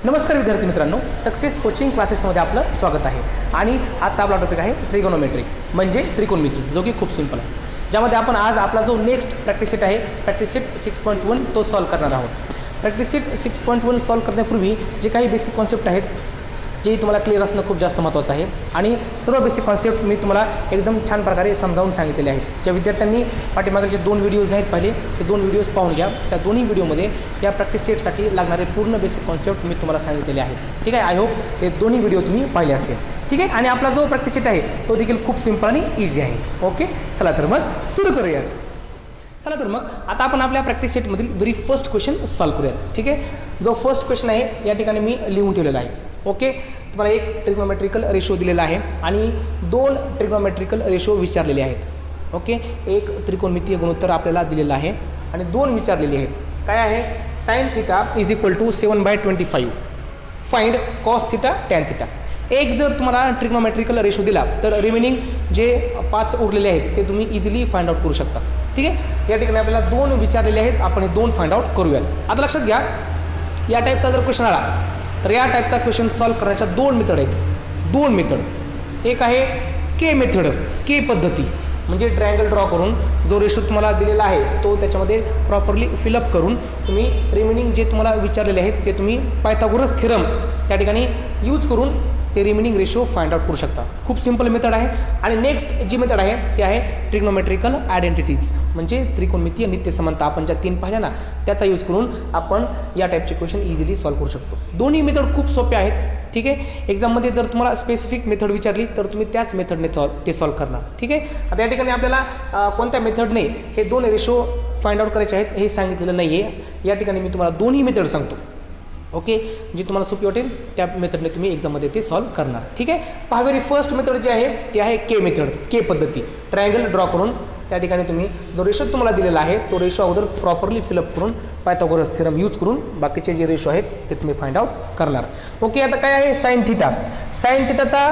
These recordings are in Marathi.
नमस्कार विद्यार्थी मित्रांनो, सक्सेस कोचिंग क्लासेसमध्ये आपलं स्वागत आहे. आणि आजचा आपला टॉपिक आहे ट्रिगोनोमेट्री म्हणजे त्रिकोणमिती, जो की खूप सिंपल आहे. ज्यामध्ये आपण आज आपला जो नेक्स्ट प्रॅक्टिस सेट आहे, प्रॅक्टिस सेट 6.1 तो सॉल्व करणार आहोत. प्रॅक्टिस सेट 6.1 सॉल्व करण्यापूर्वी जे काही बेसिक कॉन्सेप्ट आहेत जे तुम्हाला क्लिअर असणं खूप जास्त महत्त्वाचं आहे. आणि सर्व बेसिक कॉन्सेप्ट मी तुम्हाला एकदम छान प्रकारे समजावून सांगितलेले आहेत. ज्या विद्यार्थ्यांनी पाठीमागचे 2 व्हिडिओज नाहीत पाहिले ते 2 व्हिडिओज पाहून घ्या. त्या दोन्ही व्हिडिओमध्ये या प्रॅक्टिस सेटसाठी लागणारे पूर्ण बेसिक कॉन्सेप्ट मी तुम्हाला सांगितलेले आहेत. ठीक आहे, आय होप ते दोन्ही व्हिडिओ तुम्ही पाहिले असतील. ठीक आहे, आणि आपला जो प्रॅक्टिस सेट आहे तो देखील खूप सिंपल आणि इझी आहे. ओके, चला तर मग सुरू करूयात. चला तर मग आता आपण आपल्या प्रॅक्टिस सेटमधील व्हेरी फर्स्ट क्वेश्चन सॉल्व करूयात. ठीक आहे, जो फर्स्ट क्वेश्चन आहे या ठिकाणी मी लिहून ठेवलेला आहे. ओके, तुम्हाला एक ट्रिग्नोमेट्रिकल रेशो दिलेला आहे आणि 2 ट्रिग्नोमेट्रिकल रेशो विचारलेले आहेत. ओके, एक त्रिकोणमितीय गुणोत्तर आपल्याला दिलेला आहे आणि 2 विचारलेले आहेत. काय आहे? Sine theta is equal to 7/25. Find cos theta tan theta. एक जर तुम्हाला ट्रिग्नोमेट्रिकल रेशो दिला तर रिमेनिंग जे 5 उरलेले आहेत ते तुम्ही इझिली फाइंड आउट करू शकता. ठीक आहे, या ठिकाणी आपल्याला 2 विचारलेले आहेत, आपण हे 2 फाइंड आउट करूयात. आता लक्षात घ्या, या टाईपचा जर क्वेश्चन आला तर या टाईपचा क्वेश्चन सॉल्व करण्याच्या 2 मेथड आहेत. 2 मेथड. एक आहे के मेथड, के पद्धती, म्हणजे ट्रायंगल ड्रॉ करून जो रेशो तुम्हाला दिलेला आहे तो त्याच्यामध्ये प्रॉपरली फिलअप करून तुम्ही रिमेनिंग जे तुम्हाला विचारलेले आहेत ते तुम्ही पायथागोरस थेरम त्या ठिकाणी यूज करून ते रिमेनिंग रेशो फाइंड आउट करू शकता. खूप सिंपल मेथड आहे. आणि नेक्स्ट जी मेथड आहे ते आहे ट्रिग्नोमेट्रिकल आयडेंटिटीज, म्हणजे त्रिकोणमितीय नित्य समानता. आपण ज्या 3 पाहिल्या ना त्याचा यूज करून आपण या टाईपचे क्वेश्चन इझिली सॉल्व करू शकतो. दोन्ही मेथड खूप सोपे आहेत. ठीक आहे, एक्झाममध्ये जर तुम्हाला स्पेसिफिक मेथड विचारली तर तुम्ही त्याच मेथडने ते सॉल्व करणार. ठीक आहे, आता या ठिकाणी आपल्याला कोणत्या मेथडने हे 2 रेशो फाइंड आउट करायचे आहेत हे सांगितलेलं नाही आहे. या ठिकाणी मी तुम्हाला दोन्ही मेथड सांगतो. ओके, जी तुम्हाला सोपी वाटेल त्या मेथडने तुम्ही एक्झाममध्ये ते सॉल्व करणार. ठीक आहे, पहा, व्हेरी फर्स्ट मेथड जी आहे ती आहे के मेथड, के पद्धती. ट्रायंगल ड्रॉ करून त्या ठिकाणी तुम्ही जो रेशो तुम्हाला दिलेला आहे तो रेशो अगोदर प्रॉपरली फिलअप करून पायथागोरस थेरम यूज करून बाकीचे जे रेशो आहेत ते तुम्ही फाइंड आउट करणार. ओके, आता काय आहे? Sine theta. साइन थिटाचा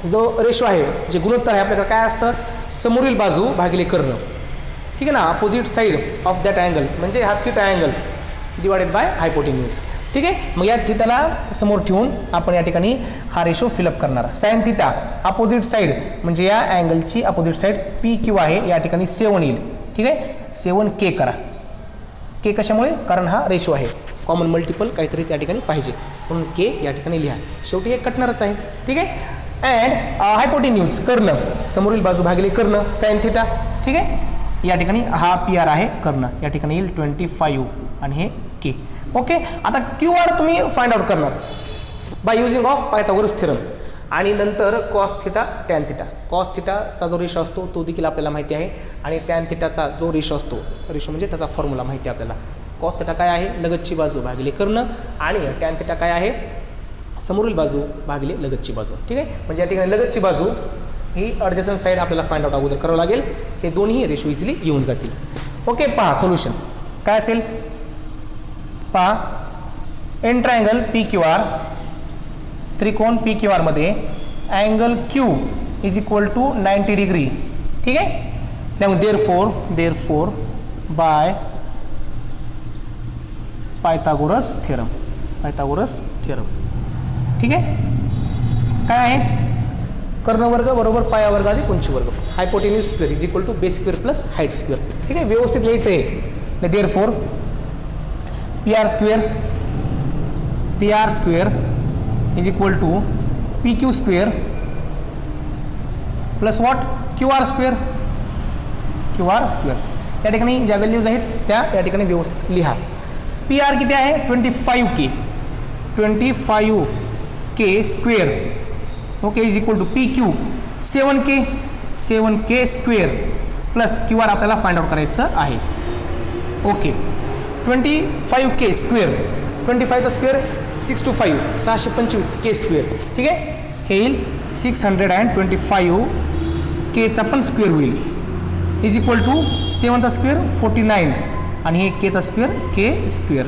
जो रेशो आहे, जे गुणोत्तर आहे आपल्याकडे काय असतं? समोरील बाजू भागिले कर्ण. ठीक आहे ना, opposite side of that angle, म्हणजे हा थिटा अँगल डिवायडेड बाय हायपोटेन्यूज. ठीक आहे, मग या थिटाला समोर ठेवून आपण या ठिकाणी हा रेशो फिलअप करणार. साइन थिटा अपोजिट साईड म्हणजे या अँगलची अपोजिट साईड पी क्यू आहे, या ठिकाणी 7 येईल. ठीक आहे, 7K करा. के कशामुळे? कारण हा रेशो आहे, कॉमन मल्टिपल काहीतरी त्या ठिकाणी पाहिजे म्हणून के या ठिकाणी लिहा. शेवटी हे कटणारच आहे. ठीक आहे, अँड हायपोटेन्यूज कर्ण, समोरील बाजू भागिले कर्ण साइन थिटा. ठीक आहे, या ठिकाणी हा PR आहे कर्ण, या ठिकाणी येईल 25 आणि हे के. ओके, आता QR तुम्ही फाइंड आउट करणार by using of Pythagoras theorem. आणि नंतर cos theta tan theta. Cos थिटाचा जो रेशो असतो तो देखील आपल्याला माहिती आहे आणि टॅन थिटाचा जो रेशो असतो, रेशो म्हणजे त्याचा फॉर्म्युला माहिती आहे आपल्याला. कॉस थिटा काय आहे? लगतची बाजू भागिले कर्ण, आणि टॅन थिटा काय आहे? समोरील बाजू भागिले लगतची बाजू. ठीक आहे, म्हणजे या ठिकाणी लगतची बाजू ही ॲडजसंट साईड आपल्याला फाइंड आउट अगोदर करावं लागेल. हे दोन्ही रेशो इझिली येऊन जातील. ओके, पहा सोल्युशन काय असेल. पहा, एन ट्रायंगल PQR, त्रिकोण PQR मध्ये angle Q is equal to 90 degree. ठीक आहे, त्यामुळे देअरफोर बाय पायथागोरस थेरम. ठीक आहे, काय आहे? कर्णवर्ग बरोबर पायावर्ग अधिक उंची वर्ग. Hypotenuse square is equal to base square plus height square. ठीक आहे, व्यवस्थित लिहायचं आहे. Therefore PR square is equal to PQ square plus what? QR square. या ठिकाणी ज्या व्हॅल्यूज आहेत त्या या ठिकाणी व्यवस्थित लिहा. PR किती आहे? 25K. 25K square. Okay, is equal to PQ 7K square plus QR आपल्याला फाइंड आउट करायचं आहे. ओके, 25K स्क्वेअर, 25चा स्क्वेअर 6 to 5 625K स्क्वेअर. ठीक आहे, हे येईल 625 Kचा पण स्क्वेअर होईल इज इक्वल टू 7चा स्क्वेअर 49 आणि हे Kचा square K square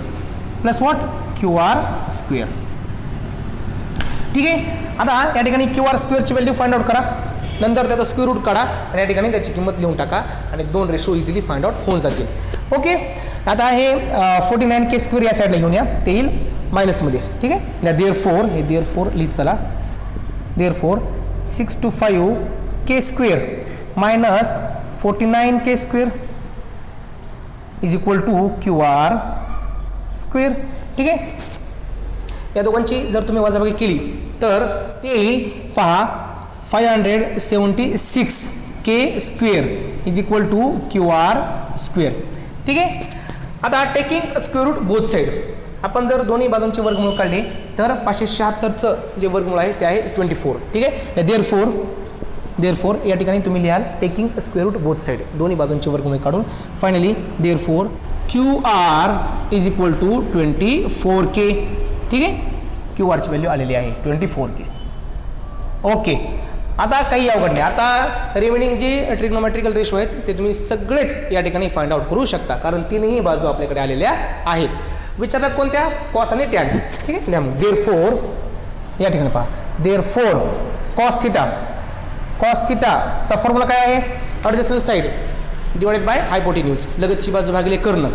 plus what? QR square. ठीक आहे, आता या ठिकाणी QR स्क्वेअरची व्हॅल्यू फाइंड आउट करा, नंतर त्याचा स्क्वेअर रूट काढा आणि या ठिकाणी त्याची किंमत लिहून टाका आणि 2 रेशो इझिली फाइंड आउट होऊन जातील. ओके, आता हे 49K स्क्वेअर या साईडला घेऊन या, ते येईल मायनसमध्ये, ठीक आहे. देअरफोर हे देअरफोर लिहित चला. Therefore 6 to 5 K square minus 49 K square is equal to Q R square, ठीक आहे. या दोघांची जर तुम्ही वजाबाकी केली तर ते येईल पहा 576 K square is equal to Q R square, ठीक आहे. आता taking square root both side, आपण जर दोन्ही बाजूंचे वर्गमूळ काढले तर 576चं जे वर्गमूळ आहे ते आहे 24, ठीक आहे. देअरफोर या ठिकाणी तुम्ही लिहाल taking square root both side, दोन्ही बाजूंचे वर्गमूळ काढून. Finally therefore Q R is equal to 24K, ठीक आहे. क्यू आरची व्हॅल्यू आलेली आहे 24K. ओके. आता काही अवघड नाही. आता रिमेनिंग जे ट्रिग्नोमेट्रिकल रेशो आहेत ते तुम्ही सगळेच या ठिकाणी फाइंड आउट करू शकता, कारण तीनही बाजू आपल्याकडे आलेल्या आहेत. विचारतात कोणत्या? कॉस आणि टॅन, ठीक आहे. मग देअरफोर या ठिकाणी पहा, देअरफोर कॉस थिटाचा फॉर्म्युला काय आहे? ॲडजस्टंट साईड डिवाइडेड बाय हायपोटेन्यूज, लगतची बाजू भागिले कर्ण.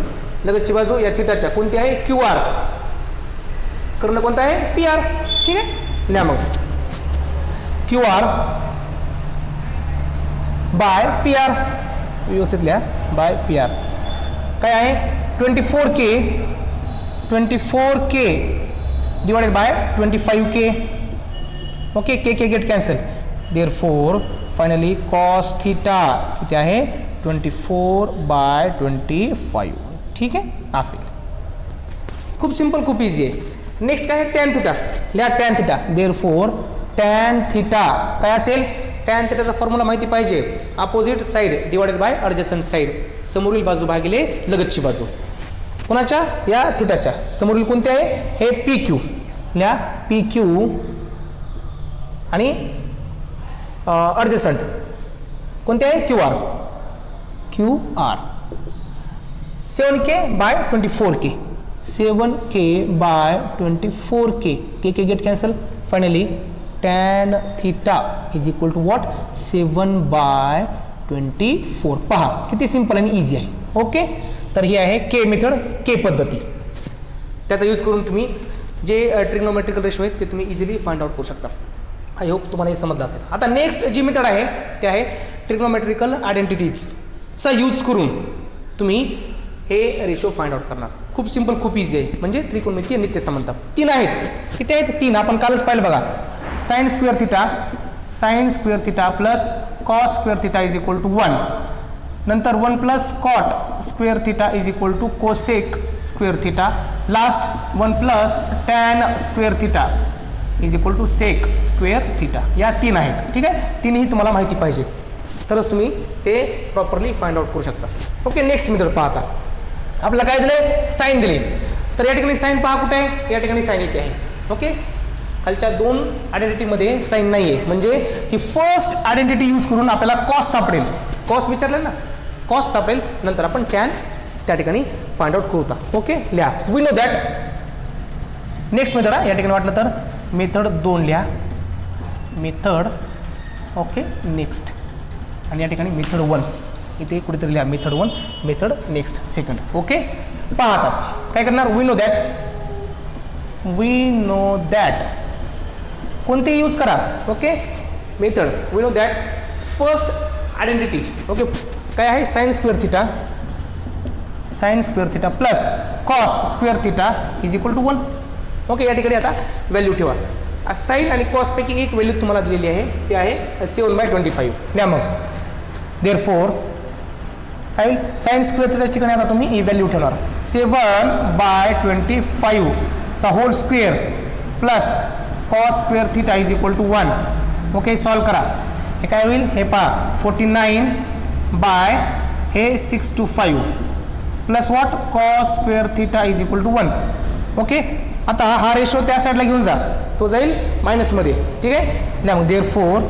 लगतची बाजू या थिटाच्या कोणती आहे? Q R. कर्ण कोणता आहे? पी आर, ठीक आहे. लिहा मग Q R by P R, व्यवस्थित लिहा, बाय पी आर काय आहे? 24K divided by 25K. Okay, K get cancel. Therefore finally cos theta किती आहे? 24/25, ठीक आहे. असेल. खूप सिंपल, खूप इझी आहे. नेक्स्ट काय आहे? Tan theta. लिहा tan theta. Therefore tan theta काय असेल? टॅन थिटाचा फॉर्म्युला माहिती पाहिजे. Opposite side divided by adjacent side, समोरील बाजू भागिले लगतची बाजू. कोणाच्या? या थिटाच्या. समोरील कोणते आहे? हे पी क्यू. लिहा पी क्यू आणि ॲडजस्टंट कोणते आहे? Q R. 7K/24K. 7K/24K. K get cancel. Finally tan theta is equal to what? 7/24. पहा किती सिंपल आणि इझी आहे. ओके. तर ही आहे के मेथड, के पद्धती. त्याचा यूज करून तुम्ही जे ट्रिग्नोमेट्रिकल रेशो आहेत ते तुम्ही इझिली फाइंड आउट करू शकता. आय होप तुम्हाला हे समजलं असेल. आता नेक्स्ट जी मेथड आहे ते आहे ट्रिग्नोमेट्रिकल आयडेंटिटीजचा यूज करून तुम्ही हे रेशो फाइंड आउट करणार. खूप सिंपल, खूप इझी आहे. म्हणजे त्रिकोणमितीय नित्य समानता 3 आहेत. किती आहेत? 3. आपण कालच पाहिलं बघा. Sine square theta plus cos square theta is equal to 1. नंतर 1 plus cot square theta is equal to cosec square theta. Last 1 plus tan square theta is equal to sec square theta. या 3 आहेत, ठीक आहे. तीनही तुम्हाला माहिती पाहिजे तरच तुम्ही ते प्रॉपरली फाइंड आउट करू शकता. ओके. नेक्स्ट मेथड पाहता. आपल्याला काय दिले? साईन दिले. तर या ठिकाणी साईन पहा कुठे आहे? या ठिकाणी साईन इथे आहे. ओके. खालच्या 2 आयडेंटिटीमध्ये साईन नाही आहे, म्हणजे ही फर्स्ट आयडेंटिटी यूज करून आपल्याला कॉस सापडेल. कॉस विचारलं ना, कॉस सापडेल. नंतर आपण टॅन त्या ठिकाणी फाइंड आउट करूता. ओके. लिहा we know that. Next method आहे. या ठिकाणी वाटलं तर मेथड 2 लिहा. Method okay next. आणि या ठिकाणी मेथड 1 इथे कुठेतरी लिहा. Method 1 method next second. Okay. पहा आता काय करणार? वी नो दॅट कोणतेही यूज करा. Okay. Method we know that first identity. Okay. काय आहे? Sine square theta plus cos square theta is equal to 1. Okay. या ठिकाणी आता व्हॅल्यू ठेवा. साइन आणि कॉसपैकी एक व्हॅल्यू तुम्हाला दिलेली आहे, ते आहे 7/25. द्या मग. देअरफोर काय होईल? साइन स्क्वेअर थिटाच्या ठिकाणी आता तुम्ही ही व्हॅल्यू ठेवणार. 7/25 चा whole square plus cos square theta is equal to 1. Okay. Solve करा. हे काय होईल? हे पहा 49/625 plus what? Cos square theta is equal to 1. Okay. आता हा रेशो त्या साईडला घेऊन जा, तो जाईल मायनसमध्ये, ठीक आहे. मग therefore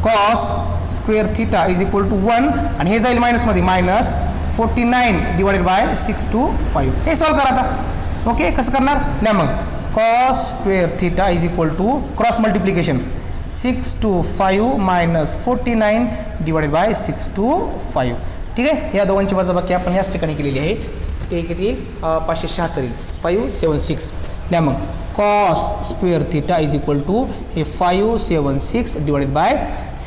cos square theta is equal to 1 आणि हे जाईल मायनसमध्ये, मायनस 49/625. हे सॉल्व करा आता. ओके. कसं करणार? लिहा मग. Cos square theta is equal to cross multiplication 625 minus 49/625. ठीक आहे. या दोघांची वजाबाकी आपण याच ठिकाणी केलेली आहे. ते किती येईल 576 येईल 576. द्या मग cos square theta is equal to हे 576 डिवाइडेड बाय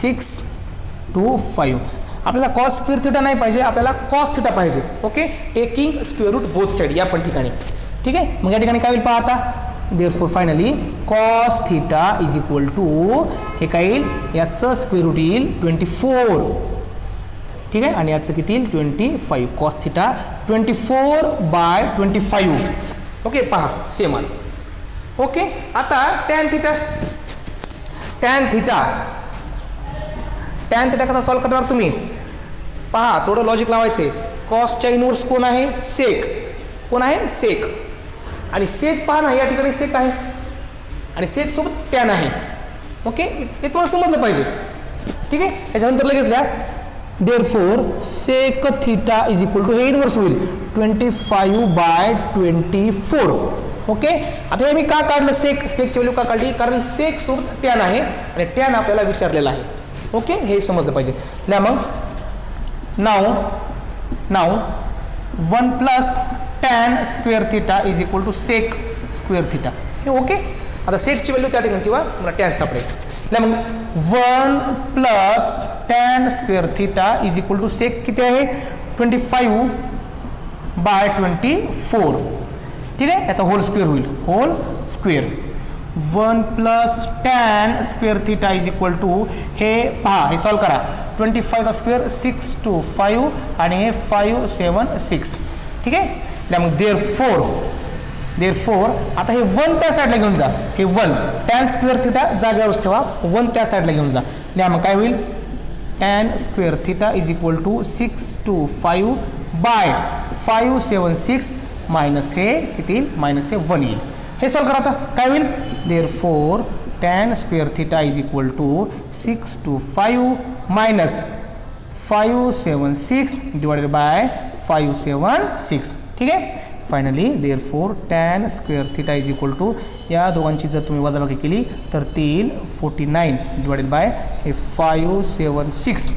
625. आपल्याला कॉस स्क्वेअर थिटा नाही पाहिजे, आपल्याला कॉस थिटा पाहिजे. Okay, taking square root both side या पण ठिकाणी. ठीक आहे, मग या ठिकाणी काय होईल पहा आता. Therefore finally cos theta is equal to हे काय येईल, याचं स्क्वेअर रूट येईल 24. ठीक आहे, आणि याचं किती येईल 25. Cos theta 24/25. ओके, पहा सेम आलं. ओके, आता टॅन थिटा कसा सॉल्व करणार तुम्ही पहा, थोडं लॉजिक लावायचे. कॉसच्या इनवर्स कोण आहे, सेक. कोण आहे, सेक. आणि सेक पहा ना, या ठिकाणी सेक आहे आणि सेक सोबत टॅन आहे. ओके, हे तुम्हाला समजलं पाहिजे. ठीक आहे, याच्यानंतर लगेच लिहा therefore sec theta is equal to हे इनवर्स होईल 25/24. ओके, आता हे मी का काढलं सेकची व्हॅल्यू का काढली, कारण सेक सोबत टॅन आहे आणि टॅन आपल्याला विचारलेला आहे. ओके, हे समजलं पाहिजे. लिहा मग नाव 1 plus tan square theta is equal to sec square theta. हे ओके, आता सेकची व्हॅल्यू त्या ठिकाणी किंवा तुम्हाला टॅन सापडेल. मग 1 plus tan square theta is equal to sec किती आहे 25/24. ठीक आहे, याचा होल स्क्वेअर होईल, whole square. 1 plus tan square theta is equal to हे पहा, हे सॉल्व करा. 25चा स्क्वेअर 625 आणि हे 576. ठीक आहे, मग देअरफॉर आता हे 1 त्या साईडला घेऊन जा. हे 1 टॅन स्क्वेअर थिटा जागेवरच ठेवा, 1 त्या साईडला घेऊन जा. मग काय होईल tan square theta is equal to 625/576 minus हे किती मायनस हे 1 येईल. हे सॉल्व करा. आता काय होईल therefore tan square theta is equal to 625 minus 576 divided by 576. ठीक आहे, finally therefore tan square theta is equal to या दोघांची जर तुम्ही वजाबाकी केली तर ती येईल 49 डिवाइडेड बाय हे 576.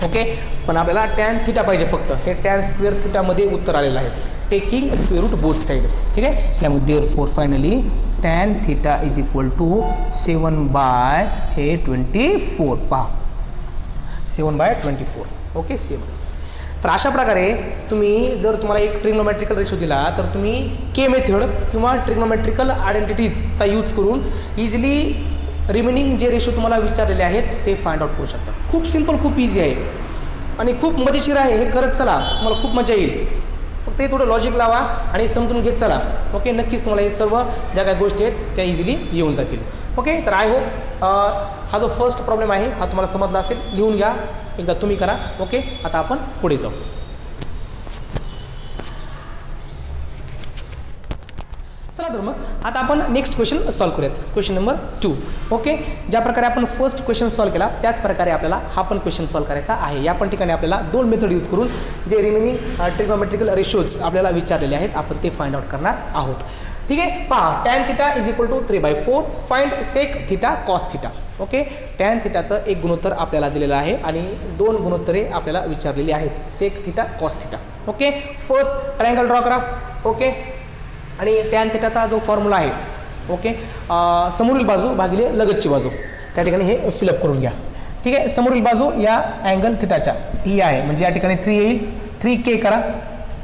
ओके, पण आपल्याला टॅन थिटा पाहिजे फक्त. हे टॅन स्क्वेअर थिटामध्ये उत्तर आलेलं आहे, taking square root both side. ठीक आहे, त्यामुळे therefore finally tan theta is equal to 7/24. पहा 7/24. ओके, 7. तर अशा प्रकारे तुम्ही जर तुम्हाला एक ट्रिग्नोमेट्रिकल रेशो दिला तर तुम्ही के मेथड किंवा ट्रिग्नोमेट्रिकल आयडेंटिटीजचा यूज करून इझिली रिमेनिंग जे रेशो तुम्हाला विचारलेले आहेत ते फाइंड आउट करू शकता. खूप सिंपल, खूप इझी आहे आणि खूप मजेशीर आहे. हे करत चला, तुम्हाला खूप मजा येईल. फक्त हे थोडं लॉजिक लावा आणि समजून घेत चला. ओके, नक्कीच तुम्हाला हे सर्व ज्या काही गोष्टी आहेत त्या इझिली येऊन जातील. ओके, तर आय होप हा जो फर्स्ट प्रॉब्लेम आहे हा तुम्हाला समजला असेल. लिहून घ्या, एकदा तुम्ही करा. ओके, आता आपण पुढे जाऊ. चला तर मग आता आपण नेक्स्ट क्वेश्चन सॉल्व करूयात. Question number 2. ओके, ज्या प्रकारे आपण फर्स्ट क्वेश्चन सॉल्व केला त्याच प्रकारे आपल्याला हा पण क्वेश्चन सॉल्व करायचा आहे. या पण ठिकाणी आपल्याला 2 मेथड यूज करून जे रिमेनिंग ट्रिग्नोमेट्रिकल रेशोज आपल्याला विचारलेले आहेत आपण ते फाइंड आउट करणार आहोत. ठीक आहे, पहा tan theta is equal to 3/4. Find sec theta cos theta. Okay, tan थिटाचं एक गुणोत्तर आपल्याला दिलेलं आहे आणि 2 गुणोत्तरे आपल्याला विचारलेली आहेत, sec theta cos theta. Okay, first triangle draw करा. ओके, आणि टॅन थिटाचा जो फॉर्म्युला आहे ओके समोरील बाजू भागिले लगतची बाजू त्या ठिकाणी हे फिलअप करून घ्या. ठीक आहे, समोरील बाजू या अँगल थिटाच्या ही आहे म्हणजे या ठिकाणी 3 येईल. 3K करा,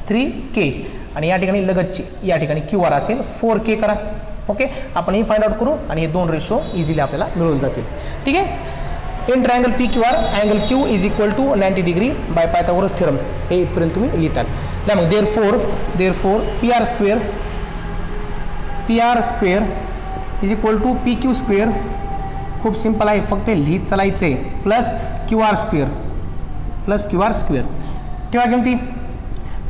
3K. आणि या ठिकाणी लगतची या ठिकाणी QR असेल 4K करा. ओके, आपण ही फाइंड आउट करू आणि हे 2 रेशो इझिली आपल्याला मिळून जातील. ठीक आहे, in triangle PQR angle Q is equal to 90 degree by Pythagoras theorem हे इथपर्यंत तुम्ही लिहिताल. मग therefore PR square is equal to PQ square. खूप सिंपल आहे, फक्त लिहित चालायचं आहे. प्लस QR स्क्वेअर ठेवा किमती.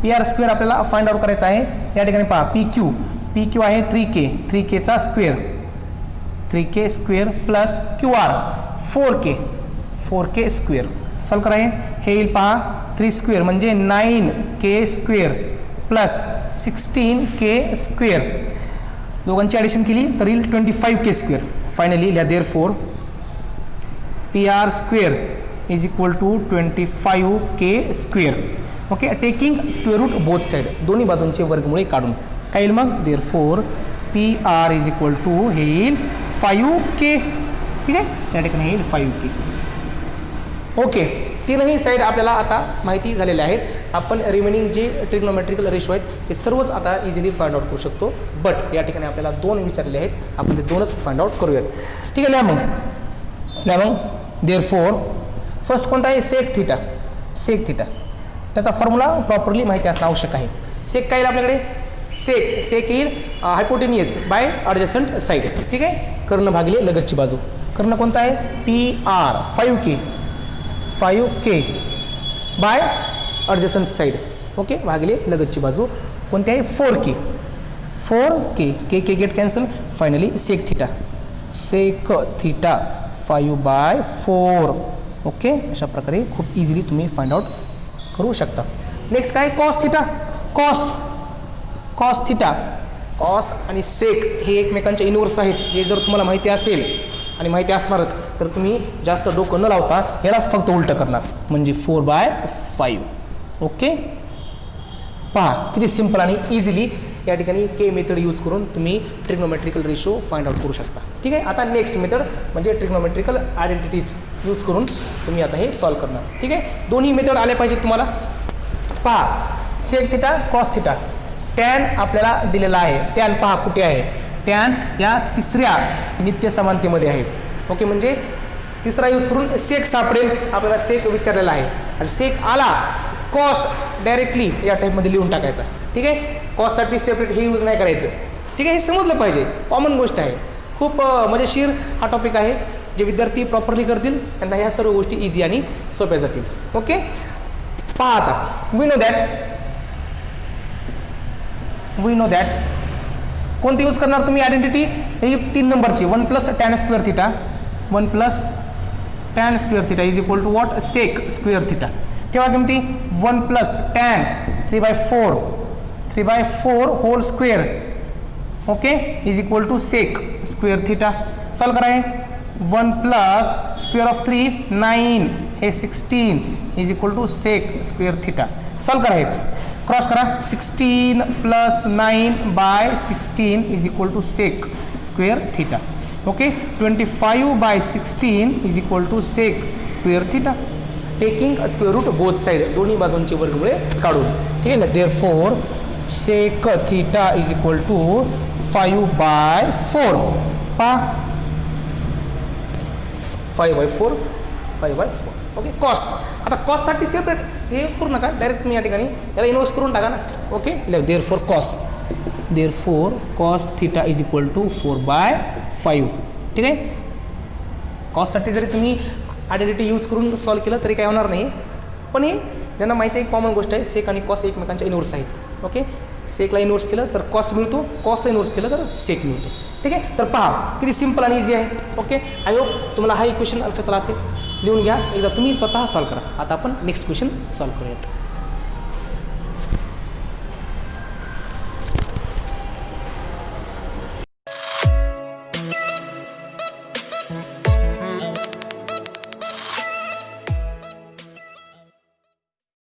PR स्क्वेअर आपल्याला फाइंड आउट करायचा आहे. या ठिकाणी पहा PQ आहे 3Kचा square 3K square plus QR 4K square. Solve करा. हे येईल पहा 3 स्क्वेअर म्हणजे 9K square plus 16K square. दोघांची ॲडिशन केली तर येईल 25K स्क्वेअर. फायनली लिहा therefore PR square is equal to 25K square. Okay, taking square root both side, दोन्ही बाजूंचे वर्गमुळे काढून काय येईल मग, therefore PR is equal to हे येईल 5K. ठीक आहे, या ठिकाणी येईल 5K. ओके, तीनही साईड आपल्याला आता माहिती झालेल्या आहेत. आपण रिमेनिंग जे ट्रिग्नोमेट्रिकल रेशो आहेत ते सर्वच आता इझिली फाइंड आउट करू शकतो. बट या ठिकाणी आपल्याला 2 विचारलेले आहेत, आपण ते 2च फाइंड आउट करूयात. ठीक आहे, लिहा मग देअरफोर फर्स्ट कोणता आहे, सेक थिटा. सेक थिटा त्याचा फॉर्म्युला प्रॉपरली माहिती असणं आवश्यक आहे. सेक काय येईल आपल्याकडे, सेक येईल हायपोटेनियस बाय ॲडजसंट साईड. ठीक आहे, कर्ण भागिले लगतची बाजू. कर्ण कोणता आहे, PR 5K by adjacent side. Okay, भागिले लगतची बाजू कोणती आहे, 4K. K get cancel. Finally sec theta 5/4. Okay, अशा प्रकारे खूप इझिली तुम्ही फाइंड आउट करू शकता. नेक्स्ट काय, cos theta. Cos theta, cos आणि सेक हे एकमेकांच्या इनवर्स आहेत. हे जर तुम्हाला माहिती असेल आणि माहिती असणारच तर तुम्ही जास्त डोकं न लावता ह्यालाच फक्त उलटं करणार, म्हणजे 4/5. ओके, पहा किती सिम्पल आणि इझिली या ठिकाणी के मेथड यूज करून तुम्ही ट्रिग्नोमेट्रिकल रेशो फाइंड आउट करू शकता. ठीक आहे, आता नेक्स्ट मेथड म्हणजे ट्रिग्नोमेट्रिकल आयडेंटिटीज यूज करून तुम्ही आता हे सॉल्व करणार. ठीक आहे, दोन्ही मेथड आले पाहिजेत तुम्हाला. पहा, sec theta, cos theta. Tan आपल्याला दिलेला आहे. टॅन पहा कुठे आहे, टॅन या तिसऱ्या नित्य समानतेमध्ये आहे. ओके, म्हणजे तिसरा यूज करून सेक सापडेल. आपल्याला सेक विचारलेला आहे आणि सेक आला, कॉस डायरेक्टली या टाईपमध्ये लिहून टाकायचा. ठीक आहे, कॉससाठी सेपरेट हे यूज नाही करायचं. ठीक आहे, हे समजलं पाहिजे, कॉमन गोष्ट आहे. खूप मजेशीर हा टॉपिक आहे. जे विद्यार्थी प्रॉपरली करतील त्यांना ह्या सर्व गोष्टी इझी आणि सोप्या जातील. ओके, पहा आता वी नो दॅट कोणती यूज करणार तुम्ही आयडेंटिटी, ही 3 नंबरची 1 + tan square theta. 1 + tan square theta is equal to what, sec square theta. ठेवा किमती, 1 + tan 3/4 whole square. Okay, is equal to sec square theta. Solve करा. 1 + स्क्वेअर ऑफ 3 9 हे 16 is equal to sec square theta. Solve करा, हे क्रॉस करा. 16 + 9/16 is equal to sec square theta. Okay, 25/16 is equal to sec square theta. Taking square root both side, दोन्ही बाजूंचे वर्गमुळे काढून. ठीक आहे ना, therefore sec theta is equal to 5/4. पहा 5/4. Okay, cos. आता कॉससाठी सेपरेट हे यूज करू नका, डायरेक्ट तुम्ही या ठिकाणी याला इन्व्हर्स करून टाका ना. Okay, therefore cos theta is equal to 4/5. ठीक आहे, कॉससाठी जरी तुम्ही आयडेंटिटी यूज करून सॉल्व केलं तरी काय होणार नाही. पण हे ज्यांना माहिती आहे कॉमन गोष्ट आहे, सेक आणि कॉस एकमेकांच्या इनवर्स आहेत. ओके, सेकला इन्व्हर्स केलं तर कॉस मिळतो, कॉसला इन्व्हर्स केलं तर सेक मिळतो. ठीक आहे, तर पहा किती सिम्पल आणि इझी आहे. ओके, आय होप तुम्हाला हा इक्वेशन लक्षात आला असेल. लिहून घ्या एकदा, तुम्ही स्वतः सॉल्व करा. आता आपण नेक्स्ट क्वेश्चन सॉल्व करूयात.